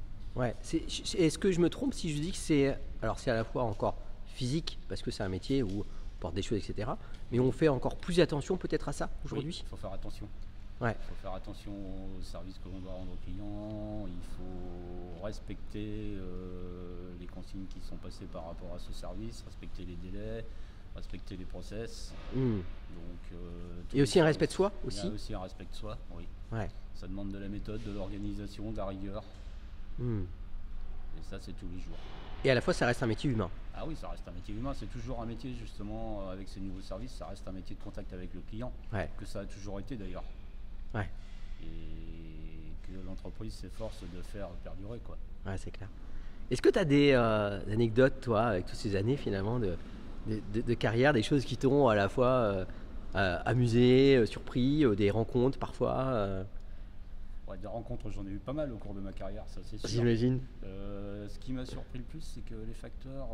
Est-ce que je me trompe si je dis que c'est à la fois encore physique, parce que c'est un métier où on porte des choses, etc. Mais on fait encore plus attention peut-être à ça aujourd'hui? Oui, il faut faire attention. Il faut faire attention aux services que l'on doit rendre aux clients, il faut respecter les consignes qui sont passées par rapport à ce service, respecter les délais, respecter les process. Donc, et aussi un respect de soi aussi? Il y a aussi un respect de soi, oui. Ça demande de la méthode, de l'organisation, de la rigueur. Et ça, c'est tous les jours. Et à la fois, ça reste un métier humain. Ah oui, ça reste un métier humain. C'est toujours un métier, justement, avec ces nouveaux services, ça reste un métier de contact avec le client, que ça a toujours été d'ailleurs. Et que l'entreprise s'efforce de faire perdurer, quoi. C'est clair. Est-ce que tu as des anecdotes, toi, avec toutes ces années finalement de carrière, des choses qui t'ont à la fois amusé, surpris, des rencontres parfois Des rencontres, j'en ai eu pas mal au cours de ma carrière, ça c'est sûr. J'imagine. Ce qui m'a surpris le plus, c'est que les facteurs,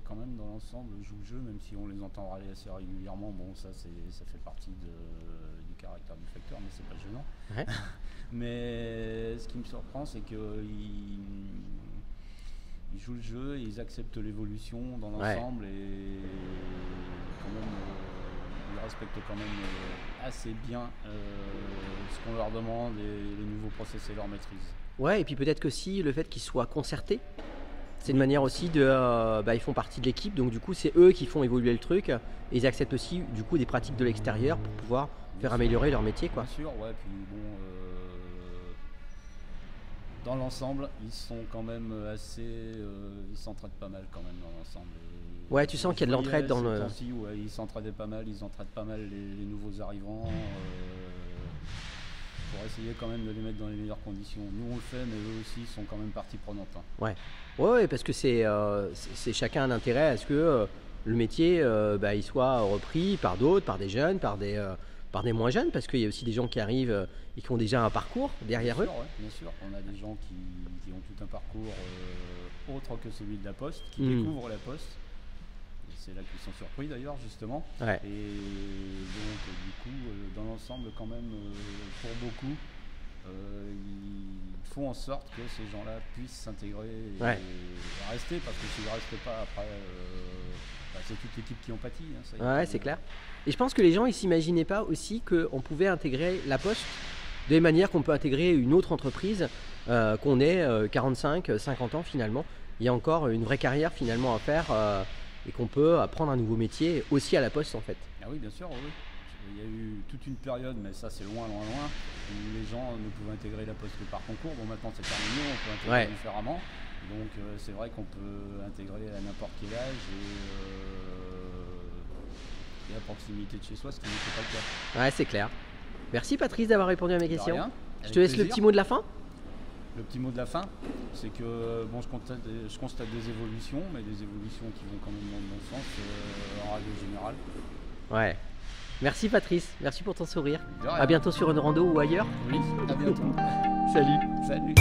quand même, dans l'ensemble, jouent le jeu, même si on les entend râler assez régulièrement. Bon, ça fait partie du caractère du facteur, mais c'est pas gênant. Mais ce qui me surprend, c'est qu'ils jouent le jeu, et ils acceptent l'évolution dans l'ensemble, et quand même, ils respectent quand même assez bien ce qu'on leur demande, les nouveaux process et leur maîtrise. Et puis peut-être que si le fait qu'ils soient concertés, c'est une manière aussi de... ils font partie de l'équipe, donc du coup c'est eux qui font évoluer le truc, et ils acceptent aussi du coup des pratiques de l'extérieur pour pouvoir faire améliorer leur métier, quoi. Bien sûr, puis bon... Dans l'ensemble, ils sont quand même assez... ils s'entraident pas mal quand même dans l'ensemble. Ouais, tu sens qu'il y a de l'entraide dans le... Ouais, ils s'entraidaient pas mal, ils entraident pas mal les nouveaux arrivants. Pour essayer quand même de les mettre dans les meilleures conditions. Nous on le fait, mais eux aussi sont quand même partie prenante. Hein. Ouais, parce que c'est chacun un intérêt à ce que le métier il soit repris par d'autres, par des jeunes, par des moins jeunes, parce qu'il y a aussi des gens qui arrivent et qui ont déjà un parcours derrière eux. Bien sûr, on a des gens qui ont tout un parcours autre que celui de la Poste, qui découvrent la Poste. C'est là qu'ils sont surpris d'ailleurs justement. Et donc du coup dans l'ensemble quand même pour beaucoup ils font en sorte que ces gens-là puissent s'intégrer et rester, parce que s'ils ne restent pas après c'est toute l'équipe qui en pâtit. Hein, c'est clair. Et je pense que les gens ils s'imaginaient pas aussi qu'on pouvait intégrer la Poste de la manière qu'on peut intégrer une autre entreprise, qu'on ait 45, 50 ans finalement. Il y a encore une vraie carrière finalement à faire. Et qu'on peut apprendre un nouveau métier aussi à la Poste en fait. Ah oui, bien sûr, oui. Il y a eu toute une période, mais ça c'est loin, où les gens ne pouvaient intégrer la Poste que par concours. Bon, maintenant c'est terminé, on peut intégrer différemment. Donc c'est vrai qu'on peut intégrer à n'importe quel âge et à proximité de chez soi, ce qui n'était pas le cas. Ouais, c'est clair. Merci Patrice d'avoir répondu à mes questions. Rien. Je te laisse le petit mot de la fin. Le petit mot de la fin, c'est que bon, je constate des évolutions, mais des évolutions qui vont quand même dans le bon sens en règle générale. Ouais. Merci Patrice, merci pour ton sourire. À bientôt sur une rando ou ailleurs. Oui, à bientôt. Salut. Salut.